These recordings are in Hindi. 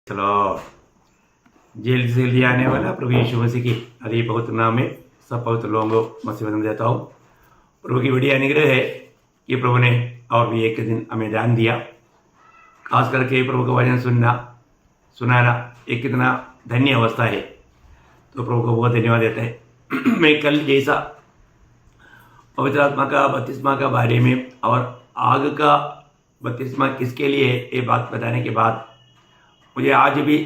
चलो, जेल से लिए आने वाला प्रभु यीशु मसीह की अति पवित्र नाम में सब पवित्र लोगों को मसीह वंदन देता हूँ। प्रभु की बड़ी अनुग्रह है कि प्रभु ने और भी एक दिन हमें ध्यान दिया। खास करके प्रभु का वचन सुनाना एक कितना धन्य अवस्था है, तो प्रभु को बहुत धन्यवाद देते हैं। मैं कल जैसा पवित्र आत्मा का बपतिस्मा का बारे में और आग का बपतिस्मा किसके लिए है ये बात बताने के बाद मुझे आज भी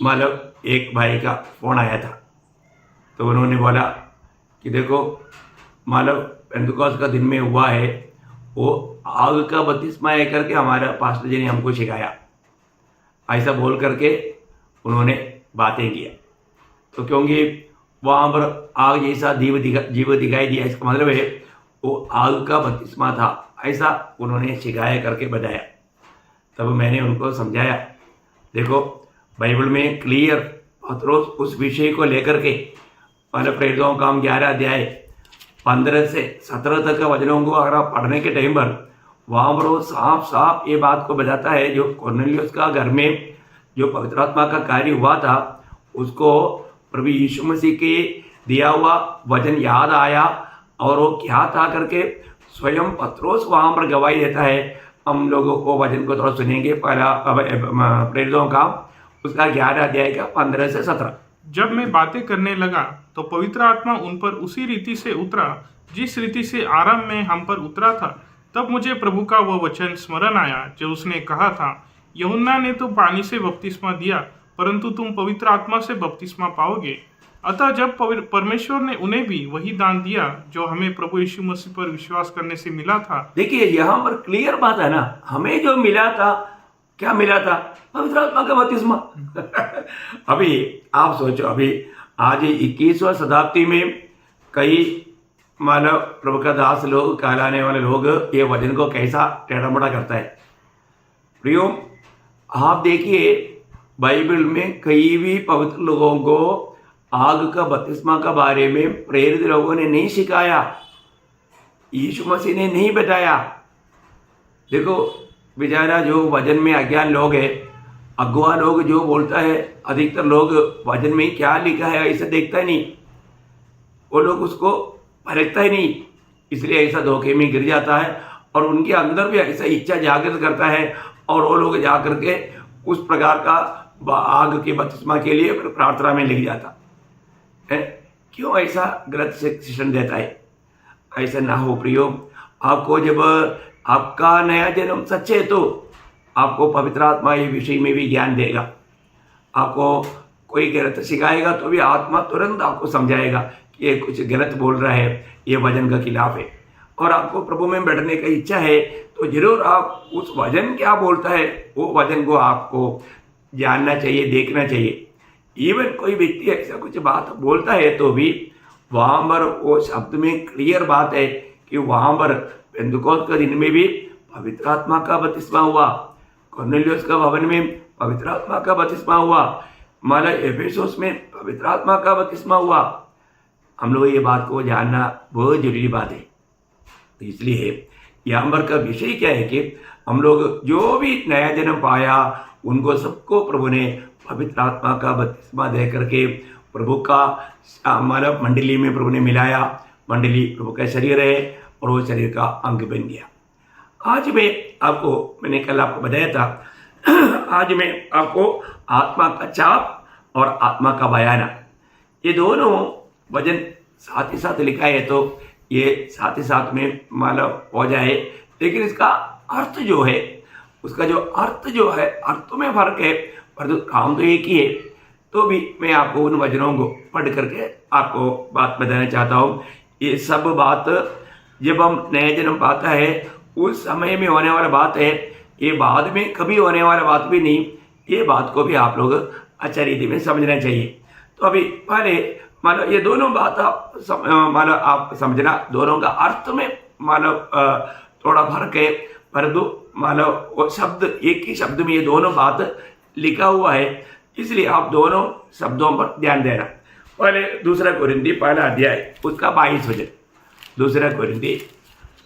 मतलब एक भाई का फ़ोन आया था। तो उन्होंने बोला कि देखो मतलब पेंतुकोस्त का दिन में हुआ है, वो आग का बपतिस्मा है करके हमारा पास्टर जी ने हमको सिखाया, ऐसा बोल करके उन्होंने बातें किया। तो क्योंकि वहाँ पर आग जैसा जीव दिखाई दिया, इसका मतलब है वो आग का बपतिस्मा था, ऐसा उन्होंने सिखाया करके बताया। तब मैंने उनको समझाया, देखो बाइबल में क्लियर पत्रोस उस विषय को लेकर के मतलब प्रेरितों का काम 11 अध्याय 15 से 17 तक का वचनों को अगर आप पढ़ने के टाइम पर वहाँ पर वो साफ साफ ये बात को बताता है, जो कुरनेलियुस का घर में जो पवित्र आत्मा का कार्य हुआ था उसको प्रभु यीशु मसीह के दिया हुआ वचन याद आया और वो क्या था करके स्वयं पत्रोस वहाँ पर गवाही देता है। हम लोगों को वचन को थोड़ा सुनेंगे। पहला प्रेरितों का उसका 11 अध्याय का 15 से 17। जब मैं बातें करने लगा तो पवित्र आत्मा उन पर उसी रीति से उतरा जिस रीति से आरंभ में हम पर उतरा था। तब मुझे प्रभु का वह वचन स्मरण आया जो उसने कहा था, यूहन्ना ने तो पानी से बपतिस्मा दिया, परंतु तुम पवित्र आत्मा से बपतिस्मा पाओगे। अतः जब परमेश्वर ने उन्हें भी वही दान दिया जो हमें प्रभु यीशु मसीह पर विश्वास करने से मिला था। देखिए यहाँ पर क्लियर बात है ना, हमें जो मिला था, क्या मिला था? पवित्र आत्मा का बपतिस्मा। अभी आप सोचो, अभी आज 21वीं शताब्दी में कई मानव प्रभु का दास लोग कहलाने वाले लोग ये वचन को कैसा टेढ़ा मोड़ा करता है। प्रियो, आप देखिए बाइबल में कई भी पवित्र लोगों को आग का बपतिस्मा का बारे में प्रेरित लोगों ने नहीं सिखाया, यीशु मसीह ने नहीं बताया। देखो बेचारा जो वचन में अज्ञान लोग है, अगुआ लोग जो बोलता है, अधिकतर लोग वचन में क्या लिखा है ऐसा देखता ही नहीं, वो लोग उसको परखता ही नहीं, इसलिए ऐसा धोखे में गिर जाता है और उनके अंदर भी ऐसा इच्छा जागृत करता है और वो लोग जा करके उस प्रकार का आग के बपतिस्मा के लिए प्रार्थना में लिख जाता है। क्यों ऐसा गलत शिक्षण देता है? ऐसा ना हो प्रियो। आपको जब आपका नया जन्म सच्चे है तो आपको पवित्र आत्मा ये विषय में भी ज्ञान देगा। आपको कोई गलत सिखाएगा तो भी आत्मा तुरंत आपको समझाएगा कि ये कुछ गलत बोल रहा है, ये वचन का खिलाफ है। और आपको प्रभु में बैठने की इच्छा है तो जरूर आप उस वचन क्या बोलता है वो वचन को आपको जानना चाहिए, देखना चाहिए। इवन कोई व्यक्ति ऐसा कुछ बात बोलता है तो भी वहाँ पर वो शब्द में क्लियर बात है कि वहाँ पर पेंतुकोस्त के दिन में भी पवित्र आत्मा का बपतिस्मा हुआ, कुरनेलियुस का भवन में पवित्र आत्मा का बपतिस्मा हुआ, माला एफेसुस में पवित्र आत्मा का बपतिस्मा हुआ। हम लोग ये बात को जानना बहुत जरूरी बात है। तो इसलिए यहाँ पर का विषय क्या है कि हम लोग जो भी नया जन्म पाया उनको सबको प्रभु ने पवित्र आत्मा का बपतिस्मा दे करके प्रभु का मानव मंडली में प्रभु ने मिलाया। मंडली प्रभु का शरीर है और वो शरीर का अंग बन गया। आज मैंने कल आपको बताया था, आज मैं आपको आत्मा का चाप और आत्मा का बयाना ये दोनों वचन साथ ही साथ लिखा है, तो ये साथ ही साथ में मानव हो जाए, लेकिन इसका अर्थ जो है, उसका जो अर्थ जो है, अर्थों में फर्क है पर काम तो एक ही है। तो भी मैं आपको उन वचनों को पढ़ करके आपको बात बताना चाहता हूँ। ये सब बात जब हम नया जन्म पाता है उस समय में होने वाला बात है, ये बाद में कभी होने वाला बात भी नहीं। ये बात को भी आप लोग अच्छा रीति में समझना चाहिए। तो अभी पहले मानो ये दोनों बात मानो आप समझना, दोनों का अर्थ में मानो थोड़ा फर्क है, परंतु मानो वो शब्द एक ही शब्द में ये दोनों बात लिखा हुआ है, इसलिए आप दोनों शब्दों पर ध्यान देना। पहले दूसरा कोरिन्थी पहला अध्याय उसका 22 वचन, दूसरा कोरिन्थी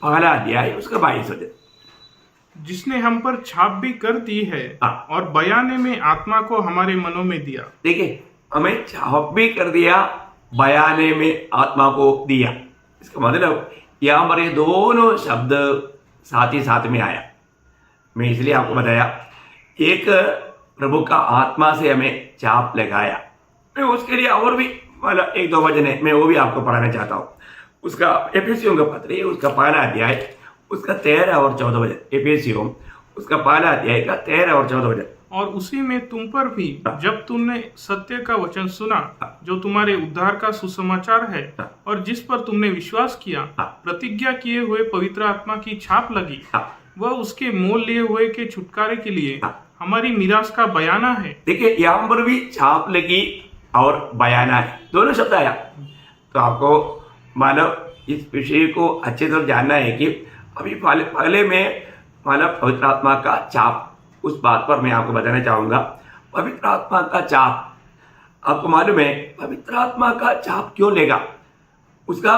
पहला अध्याय उसका 22 वचन। जिसने हम पर छाप भी कर दी है हाँ। और बयाने में आत्मा को हमारे मनों में दिया। देखिए, हमें छाप भी कर दिया, बयाने में आत्मा को दिया। इसका मतलब यहाँ पर ये दोनों शब्द साथ ही साथ में आया। मैं इसलिए आपको बताया, एक प्रभु का आत्मा से हमें छाप लगाया। मैं उसके लिए और भी मतलब 1-2 वचन है, मैं वो भी आपको पढ़ाना चाहता हूँ। उसका एफेसियों का पत्र है, उसका पहला अध्याय, उसका 13 और 14 वचन। एफेसियों उसका पहला अध्याय का 13 और 14 वचन। और उसी में तुम पर भी जब तुमने सत्य का वचन सुना, जो तुम्हारे उद्धार का सुसमाचार है, और जिस पर तुमने विश्वास किया, प्रतिज्ञा किए हुए पवित्र आत्मा की छाप लगी, वह उसके मोल लिए हुए के छुटकारे के लिए हमारी मीरास का बयाना है। देखिए, यहाँ पर भी छाप लगी और बयाना है, दोनों शब्द आया। तो आपको मानव इस विषय को अच्छे तरह जानना है कि अभी पहले में मानव पवित्र आत्मा का छाप, उस बात पर मैं आपको बताना चाहूंगा। पवित्र आत्मा का छाप, आपको मालूम है पवित्र आत्मा का छाप क्यों लेगा? उसका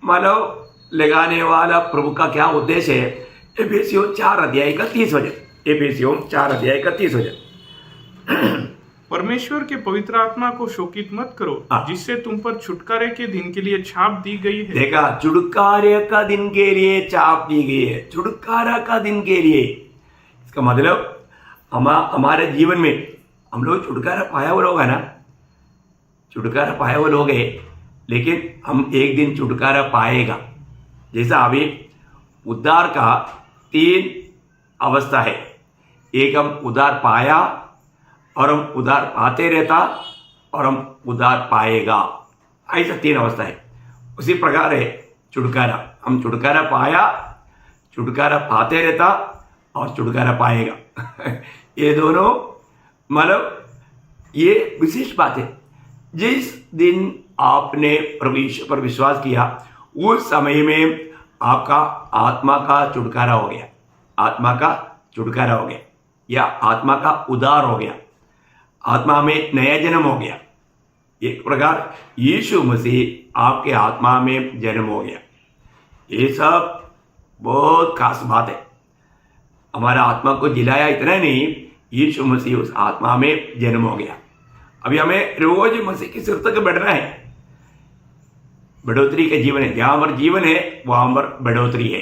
मानव लगाने वाला प्रभु का क्या उद्देश्य है? एफेसियों 4 अध्याय का 30 वचन। एफेसियों 4 अध्याय का 30 वचन। परमेश्वर के पवित्र आत्मा को शोकित मत करो, जिससे तुम पर छुटकारे के दिन के लिए छाप दी गई है। देखा, छुटकारे का दिन के लिए छाप दी गई है, छुटकारा का दिन के लिए। इसका मतलब हमारे जीवन में हम लोग छुटकारा पाया हुआ लोग है ना, छुटकारा पाया हुआ लोग है, लेकिन हम एक दिन छुटकारा पाएगा। जैसा अभी उद्धार का 3 अवस्था है। एक हम उद्धार पाया, और हम उद्धार पाते रहता, और हम उद्धार पाएगा। ऐसा 3 अवस्था है। उसी प्रकार है छुटकारा। हम छुटकारा पाया, छुटकारा पाते रहता, और छुटकारा पाएगा। ये दोनों मतलब ये विशेष बात है। जिस दिन आपने प्रभु यीशु पर विश्वास किया, उस समय में आपका आत्मा का छुटकारा हो गया, आत्मा का छुटकारा हो गया, या आत्मा का उद्धार हो गया, आत्मा में नया जन्म हो गया। एक प्रकार यीशु मसीह आपके आत्मा में जन्म हो गया। ये सब बहुत खास बात है। हमारा आत्मा को जिलाया इतना नहीं, यीशु मसीह उस आत्मा में जन्म हो गया। अभी हमें रोज मसीह की सिर तक बढ़ना है। बढ़ोतरी का जीवन है, जहां पर जीवन है वहां पर बढ़ोतरी है।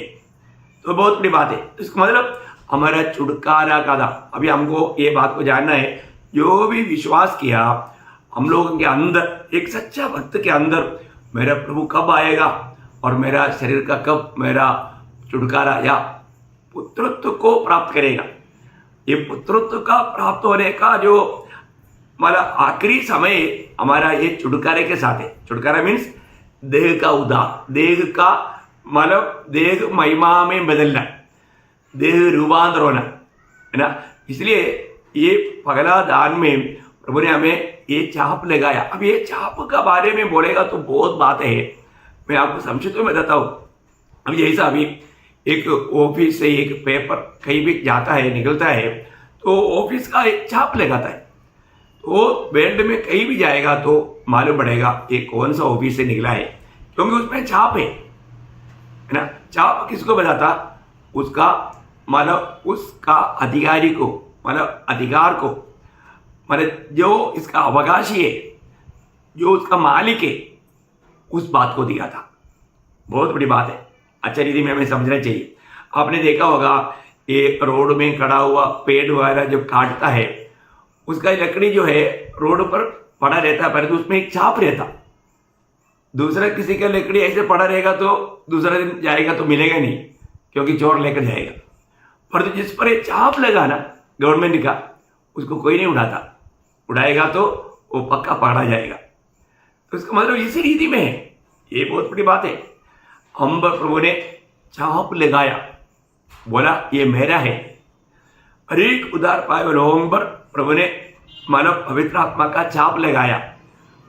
तो बहुत बड़ी बात है। इसका मतलब हमारा छुटकारा का था। अभी हमको ये बात को जानना है, जो भी विश्वास किया, हम लोगों के अंदर, एक सच्चा भक्त के अंदर, मेरा प्रभु कब आएगा और मेरा शरीर का कब मेरा छुटकारा या पुत्रत्व को प्राप्त करेगा। ये पुत्रत्व का प्राप्त होने का जो मतलब आखिरी समय हमारा ये छुटकारे के साथ है। छुटकारा मीन्स देह का उद्धार, देह का मतलब देह महिमा में बदलना, देह रूपांतर होना, है ना। इसलिए ये पगला दान में प्रभु ने हमें ये छाप लगाया। अब ये छाप का बारे में बोलेगा तो बहुत बातें हैं, मैं आपको संक्षिप्त में बताता हूँ। अब जैसा अभी एक ऑफिस से एक पेपर कहीं भी जाता है, निकलता है, तो ऑफिस का एक छाप लगाता है। तो वर्ल्ड में कहीं भी जाएगा तो मालूम पड़ेगा ये कौन सा ऑफिस से निकला है, क्योंकि उसमें छाप है ना। छाप किसको बताता? उसका मतलब उसका अधिकारी को, मतलब अधिकार को, मतलब जो इसका अवकाशी है, जो उसका मालिक है, उस बात को दिया था। बहुत बड़ी बात है, अच्छा रीति में हमें समझना चाहिए। आपने देखा होगा ये रोड में खड़ा हुआ पेड़ वगैरह जब काटता है, उसका लकड़ी जो है रोड पर पड़ा रहता है, परंतु उसमें एक छाप रहता। दूसरा किसी का लकड़ी ऐसे पड़ा रहेगा तो दूसरा दिन जाएगा तो मिलेगा नहीं, क्योंकि चोर लेकर जाएगा। परंतु जिस पर ये छाप लगा ना गवर्नमेंट का, उसको कोई नहीं उठाता, उड़ाएगा तो वो पक्का पकड़ा जाएगा। तो इसका मतलब इसी रीति में है। ये बहुत बड़ी बात है। हम पर प्रभु ने छाप लगाया, बोला ये मेरा है। हर एक उद्धार पाए हुए लोगों पर प्रभु ने मानव पवित्र आत्मा का छाप लगाया।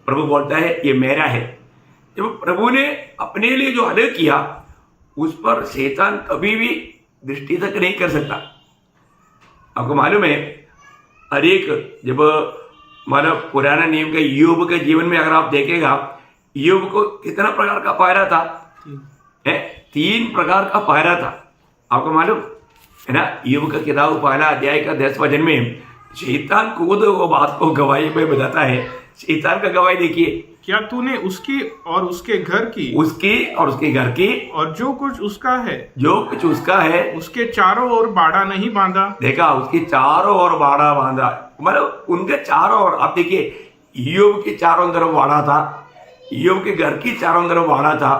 प्रभु बोलता है ये मेरा है। जब प्रभु ने अपने लिए जो अलग किया, उस पर शैतान कभी भी दृष्टि तक नहीं कर सकता। आपको मालूम है, हर एक जब मानव पुराना नियम के ईयोब के जीवन में अगर आप देखेगा, ईयोब को कितना प्रकार का पहरा था? 3 प्रकार का पहरा था। आपको मालूम है ना। ईयोब का किताब पहला अध्याय का 10 वचन में शैतान खुद वो बात को गवाही में बताता है। शैतान का गवाही देखिए, क्या तूने उसकी और उसके घर की, उसकी और उसके घर की और जो कुछ उसका है, जो कुछ उसका है, उसके चारों ओर बाड़ा नहीं बांधा। देखा, उसकी चारों ओर बाड़ा बांधा, मतलब उनके चारों ओर। आप देखिए, ईयोब के चारों तरफ बाड़ा था, ईयोब के घर की चारों तरफ बाड़ा था,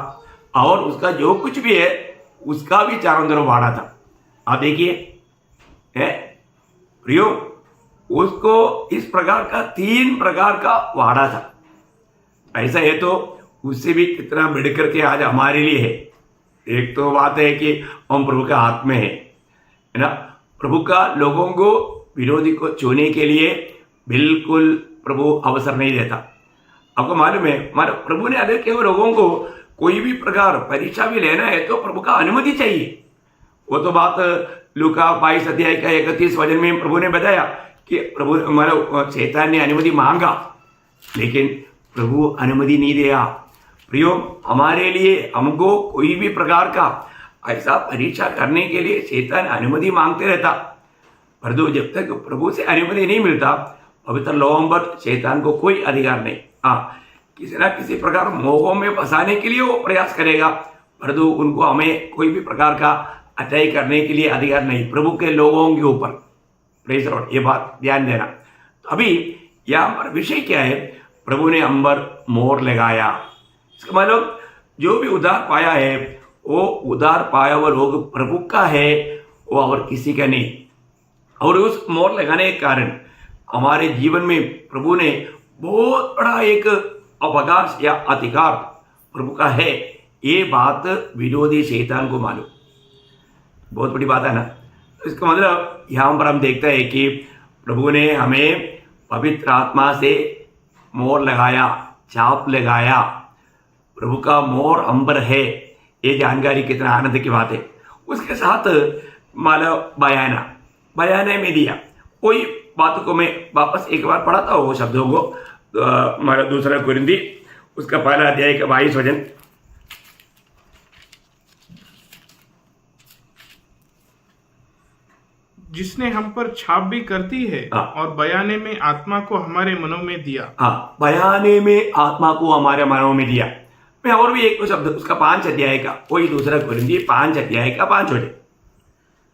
और उसका जो कुछ भी है उसका भी चारों तरफ बाड़ा था। आप देखिए, है प्रियो, उसको इस प्रकार का 3 प्रकार का वाड़ा था। ऐसा है तो उससे भी कितना बढ़ करके आज हमारे लिए है। एक तो बात है कि हम प्रभु के हाथ में है ना। प्रभु का लोगों को, विरोधी को छूने के लिए बिल्कुल प्रभु अवसर नहीं देता। आपको मालूम है, हमारे प्रभु ने अगर केवल लोगों को कोई भी प्रकार परीक्षा भी लेना है तो प्रभु का अनुमति चाहिए। वो तो बात लूका 22 अध्याय का 31 वचन में प्रभु ने बताया कि प्रभु हमारा शैतान ने अनुमति मांगा, लेकिन प्रभु अनुमति नहीं दिया। प्रियो, हमारे लिए हमको कोई भी प्रकार का ऐसा परीक्षा करने के लिए शैतान अनुमति मांगते रहता, परंतु जब तक प्रभु से अनुमति नहीं मिलता, पवित्र लोगों पर शैतान को कोई अधिकार नहीं। हाँ, किसी ना किसी प्रकार मोहों में फंसाने के लिए वो प्रयास करेगा, परंतु उनको हमें कोई भी प्रकार का अटैक करने के लिए अधिकार नहीं प्रभु के लोगों के ऊपर। प्रेज द लॉर्ड, ये बात ध्यान देना। तो अभी यहाँ पर विषय क्या है? प्रभु ने हम पर मोहर लगाया। इसका मतलब जो भी उद्धार पाया है, वो उद्धार पाया हुआ लोग प्रभु का है, वो और किसी का नहीं। और उस मोहर लगाने के कारण हमारे जीवन में प्रभु ने बहुत बड़ा एक अवकाश या अधिकार प्रभु का है। ये बात विरोधी शैतान को मालूम, बहुत बड़ी बात है ना। इसका मतलब यहाँ पर हम देखते हैं कि प्रभु ने हमें पवित्र आत्मा से मोहर लगाया, छाप लगाया। प्रभु का मोहर हम पर है, ये जानकारी कितना आनंद की बात है। उसके साथ माला बयाने में दिया। कोई बात को मैं वापस एक बार पढ़ाता हूँ शब्दों को। हमारा 2 कुरिन्थी उसका पहला अध्याय का 22 वचन। जिसने हम पर छाप भी करती है, और बयाने में आत्मा को हमारे मनों में दिया। हाँ, बयाने में आत्मा को हमारे मनों में दिया। मैं और भी एक शब्द उसका 5 अध्याय का, कोई 2 कुरिन्थी 5 अध्याय का 5 वचन।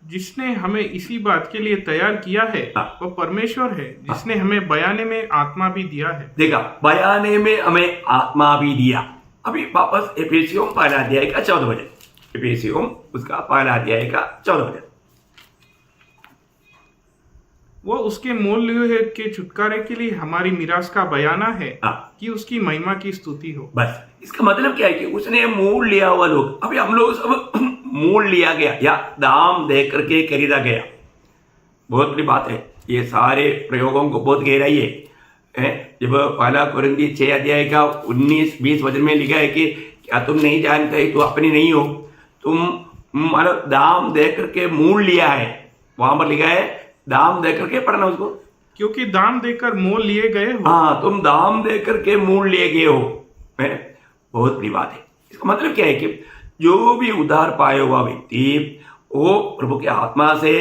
जिसने हमें इसी बात के लिए तैयार किया है, वो परमेश्वर है, जिसने हमें बयाने में आत्मा भी दिया है। देखा, बयाने में हमें आत्मा भी दिया। अभी वापस एफेसियों पहला अध्याय का 14 वचन। एफेसियों उसका पहला अध्याय का 14 वचन। वो उसके मोल लिए के छुटकारे के लिए हमारी मिरास का बयाना है, कि उसकी महिमा की स्तुति हो। बस इसका मतलब क्या है कि उसने मोल लिया हुआ लोग, अभी हम लोग सब मोल लिया गया या दाम दे करके खरीदा गया। बहुत बड़ी बात है। ये सारे प्रयोगों को बहुत गहराई है। जब पहला कुरिन्थी 6 अध्याय का 19-20 वचन में लिखा है कि क्या तुम नहीं जानते, तो अपने नहीं हो, तुम दाम दे करके मोल लिया है। वहां पर लिखा है दाम दे करके, पढ़ना उसको, क्योंकि दाम देकर मोल लिए गए हो। हाँ, तुम दाम दे करके मोल लिए गए हो। बहुत बड़ी बात है। इसका मतलब क्या है कि जो भी उद्धार पाया हुआ व्यक्ति, वो प्रभु के आत्मा से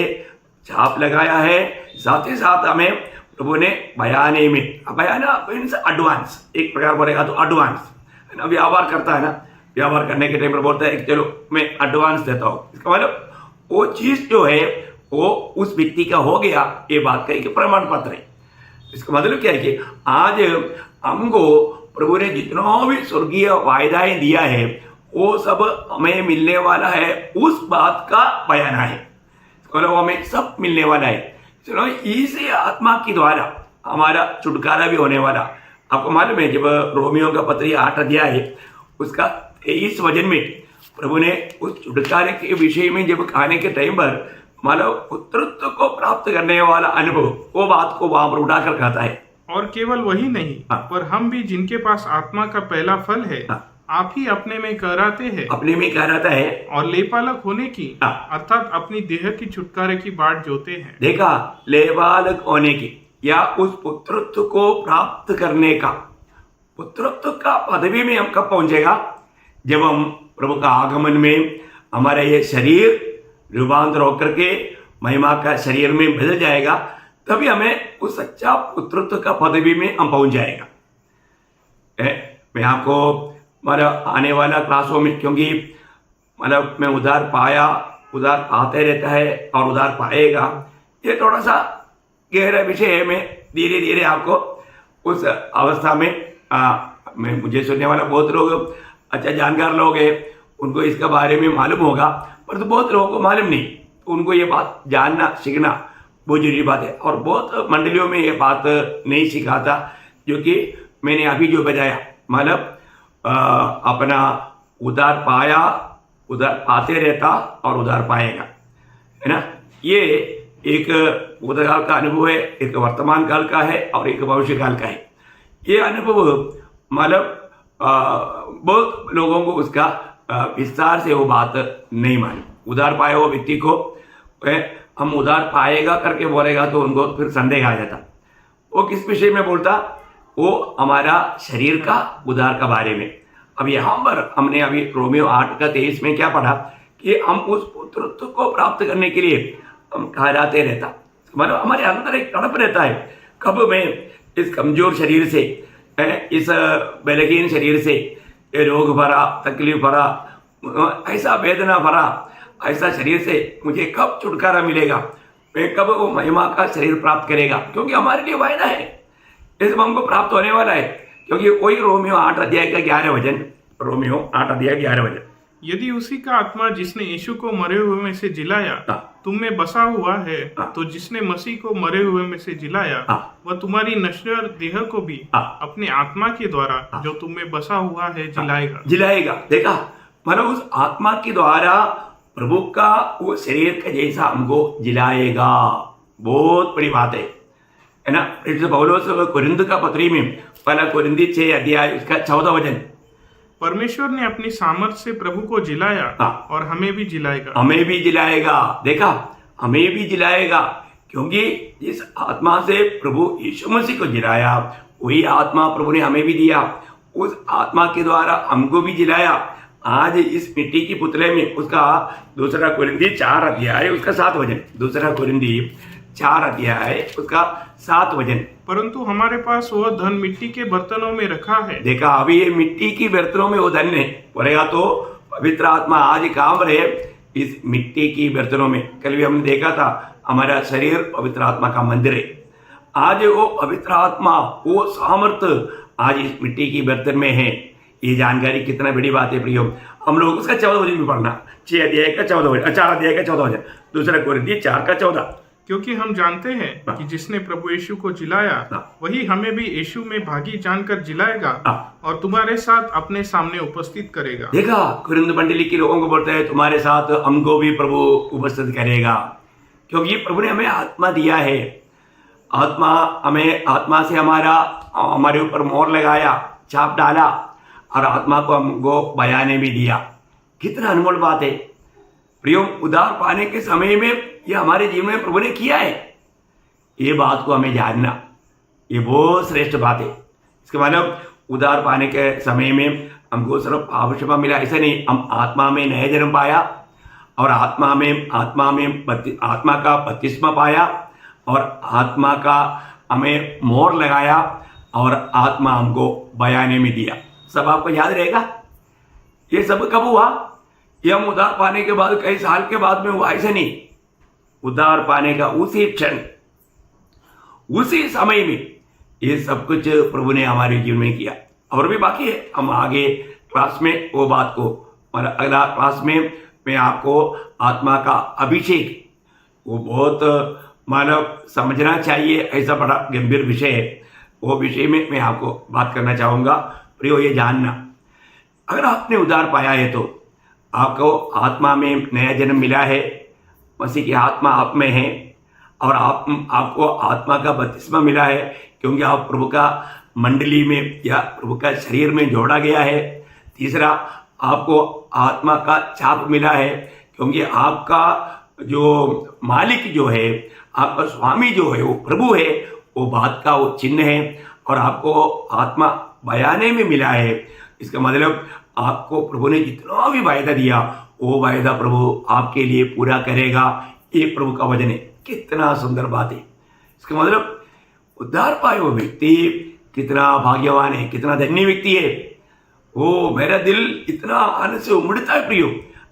छाप लगाया है। साथ ही साथ हमें प्रभु ने बयाने में, बयाना मीन्स एडवांस, एक प्रकार बोलेगा तो एडवांस है ना। व्यवहार करता है ना, व्यवहार करने के टाइम पर बोलता है चलो मैं एडवांस देता हूँ। इसका मतलब वो चीज जो है वो उस व्यक्ति का हो गया, ये बात का एक प्रमाण पत्र है। इसका मतलब क्या है कि आज हमको प्रभु ने जितना भी स्वर्गीय वायदाएं दिया है, वो सब हमें मिलने वाला है, उस बात का बयाना है। मतलब हमें सब मिलने वाला है। चलो, इसी आत्मा के द्वारा हमारा छुटकारा भी होने वाला। आपको मालूम है, जब रोमियो का पत्री 8 अध्याय है उसका 23 वचन में प्रभु ने उस छुटकारे के विषय में जब खाने के टाइम पर मानव पुत्रत्व को प्राप्त करने वाला अनुभव, वो बात को वहां पर उठाकर कहता है। और केवल वही नहीं, पर हम भी जिनके पास आत्मा का पहला फल है, आप ही अपने में कहराते हैं, अपने में कहराता है, और लेपालक होने की, अर्थात अपनी देह की छुटकारे की बाट जोते हैं। देखा, लेपालक होने की या उस पुत्रत्व को प्राप्त करने का, पुत्रत्व का पदवी में हम कब पहुंचेगा? जब हम प्रभु का आगमन में हमारा ये शरीर रूपांतर होकर के महिमा का शरीर में बदल जाएगा, तभी हमें उस सच्चा पुत्रत्व का पदवी में हम पहुंच जाएगा। मैं आपको मतलब आने वाला क्लासों में, क्योंकि मतलब मैं उधार पाया, उधार पाते रहता है और उधार पाएगा, ये थोड़ा सा गहरा विषय है। मैं धीरे धीरे आपको उस अवस्था में मुझे सुनने वाला बहुत लोग अच्छा जानकार लोग हैं, उनको इसके बारे में मालूम होगा, पर तो बहुत लोगों को मालूम नहीं। उनको ये बात जानना सीखना बहुत जरूरी बात है। और बहुत मंडलियों में ये बात नहीं सिखाता, जो कि मैंने अभी जो बताया, मतलब अपना उधार पाया, उधार पाते रहता और उधार पाएगा, है ना। ये एक भूतकाल का अनुभव है, एक वर्तमान काल का है और एक भविष्य काल का है। ये अनुभव मतलब बहुत लोगों को उसका विस्तार से वो बात नहीं मालूम। उधार पाए हुए व्यक्ति को हम उधार पाएगा करके बोलेगा तो उनको फिर संदेह आ जाता। वो किस विषय में बोलता? वो हमारा शरीर का उधार का बारे में। अब यहाँ पर हमने अभी रोमियो 8:23 में क्या पढ़ा कि हम उस पुत्रत्व को प्राप्त करने के लिए हम कहलाते रहता, मतलब हमारे अंदर एक तड़प रहता है, कब मैं इस कमजोर शरीर से, इस बलहीन शरीर से, रोग भरा, तकलीफ भरा, ऐसा वेदना भरा, ऐसा शरीर से मुझे कब छुटकारा मिलेगा, मैं कब वो महिमा का शरीर प्राप्त करेगा, क्योंकि हमारे लिए वायदा है, इस हमको प्राप्त होने वाला है। क्योंकि वही रोमियो 8:11 रोमियो 8:11 यदि उसी का आत्मा जिसने यीशु को मरे हुए में से जिलाया तुम में बसा हुआ है, तो जिसने मसीह को मरे हुए में से जिलाया वह तुम्हारी नश्वर देह को भी अपने आत्मा के द्वारा जो तुम में बसा हुआ है जिलाएगा। देखा, मतलब उस आत्मा के द्वारा प्रभु का वो शरीर का जैसा हमको जिलाएगा। बहुत बड़ी बात है ना। पौलुस कोरिन्थ का पत्री में पहला कोरिन्थी 6 उसका 14 परमेश्वर ने अपनी सामर्थ से प्रभु को जिलाया और हमें भी जिलाएगा। देखा, हमें भी जिलाएगा, क्योंकि जिस आत्मा से प्रभु यीशु मसीह को जिलाया वही आत्मा प्रभु ने हमें भी दिया। उस आत्मा के द्वारा हमको भी जिलाया। आज इस मिट्टी की पुतले में उसका 2 कोरिन्थी 4 उसका 7 2 कोरिन्थी 4 उसका 7 परंतु हमारे पास वह धन मिट्टी के बर्तनों में रखा है। देखा, अभी ये मिट्टी की बर्तनों में वो धन है, बोलेगा तो पवित्र आत्मा आज काम रहे इस मिट्टी की बर्तनों में। कल भी हमने देखा था, हमारा शरीर पवित्र आत्मा का मंदिर है। आज वो पवित्र आत्मा, वो सामर्थ्य आज इस मिट्टी की बर्तन में है। ये जानकारी कितना बड़ी बात है प्रियो। हम लोग उसका 14 भी पढ़ना, 6 का 14 4 का 14 2 कोरिन्थी 4:14। क्योंकि हम जानते हैं कि जिसने प्रभु यीशु को जिलाया वही हमें भी यीशु में भागी जानकर जिलाएगा और तुम्हारे साथ अपने सामने उपस्थित करेगा। देखा, कोरिन्थ मंडली के लोगों को बोलते हैं तुम्हारे साथ हमको भी प्रभु उपस्थित करेगा, क्योंकि प्रभु ने हमें आत्मा दिया है। आत्मा से हमारे ऊपर मोहर लगाया, छाप डाला, और आत्मा को हमको बयाने भी दिया। कितना अनमोल बात है प्रियो। उधार पाने के समय में ये हमारे जीवन में प्रभु ने किया है, ये बात को हमें जानना, ये बहुत श्रेष्ठ बात है। इसके मतलब उधार पाने के समय में हमको सिर्फ पाप क्षमा मिला ऐसा नहीं, हम आत्मा में नया जन्म पाया और आत्मा का बपतिस्मा पाया और आत्मा का हमें मोहर लगाया और आत्मा हमको बयाने में दिया। सब आपको याद रहेगा। ये सब कब हुआ? ये हम उधार पाने के बाद कई साल के बाद में हुआ, ऐसे नहीं। उधार पाने का उसी क्षण, उसी समय में ये सब कुछ प्रभु ने हमारे जीवन में किया। और भी बाकी है, हम आगे क्लास में वो बात को, मतलब अगला क्लास में मैं आपको आत्मा का अभिषेक, वो बहुत मानव समझना चाहिए, ऐसा बड़ा गंभीर विषय है। वो विषय में मैं आपको बात करना चाहूँगा। प्रियो, ये जानना, अगर आपने उधार पाया है तो आपको आत्मा में नया जन्म मिला है, मसीह की आत्मा आप में है, और आपको आत्मा का बपतिस्मा मिला है, क्योंकि आप प्रभु का मंडली में या प्रभु का शरीर में जोड़ा गया है। तीसरा, आपको आत्मा का छाप मिला है, क्योंकि आपका जो मालिक जो है, आपका स्वामी जो है, वो प्रभु है, वो बात का वो चिन्ह है। और आपको आत्मा बयाने में मिला है। इसका मतलब आपको प्रभु ने जितना भी वायदा दिया वो वायदा प्रभु आपके लिए पूरा करेगा, ये प्रभु का वचन है। कितना सुंदर बात है। इसका मतलब उद्धार पाए वो व्यक्ति कितना भाग्यवान है, कितना धन्य व्यक्ति है। वो मेरा दिल इतना आनंद से उमड़ता है प्रियो।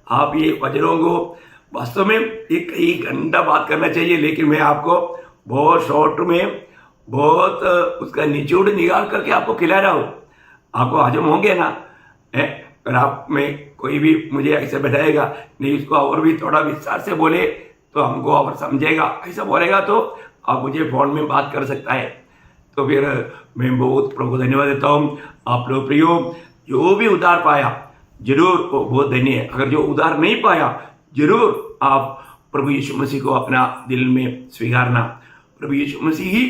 आप ये वचनों को वास्तव में एक कई घंटा बात करना चाहिए, लेकिन मैं आपको बहुत शॉर्ट में बहुत उसका निचोड़ निकाल करके आपको खिला रहा हूँ। आपको हजम होंगे ना? अगर आप में कोई भी मुझे ऐसे बैठाएगा नहीं, इसको और भी थोड़ा विस्तार से बोले तो हमको और समझेगा, ऐसा बोलेगा तो आप मुझे फोन में बात कर सकता है। तो फिर मैं बहुत प्रभु को धन्यवाद देता हूँ। आप लोग प्रियो जो भी उद्धार पाया जरूर वो बहुत धन्य है। अगर जो उद्धार नहीं पाया जरूर आप प्रभु यीशु मसीह को अपना दिल में स्वीकारना। प्रभु यीशु मसीह ही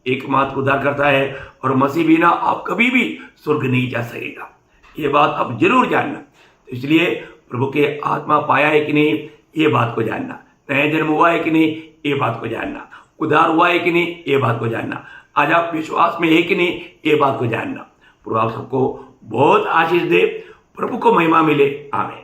एकमात्र उद्धार करता है और मसीह बिना आप कभी भी स्वर्ग नहीं जा सकेगा। ये बात आप जरूर जानना। तो इसलिए प्रभु के आत्मा पाया है कि नहीं ये बात को जानना, नया जन्म हुआ है कि नहीं ये बात को जानना, उद्धार हुआ है कि नहीं ये बात को जानना, आज आप विश्वास में है कि नहीं ये बात को जानना। प्रभु आप सबको बहुत आशीष दे, प्रभु को महिमा मिले। आमीन।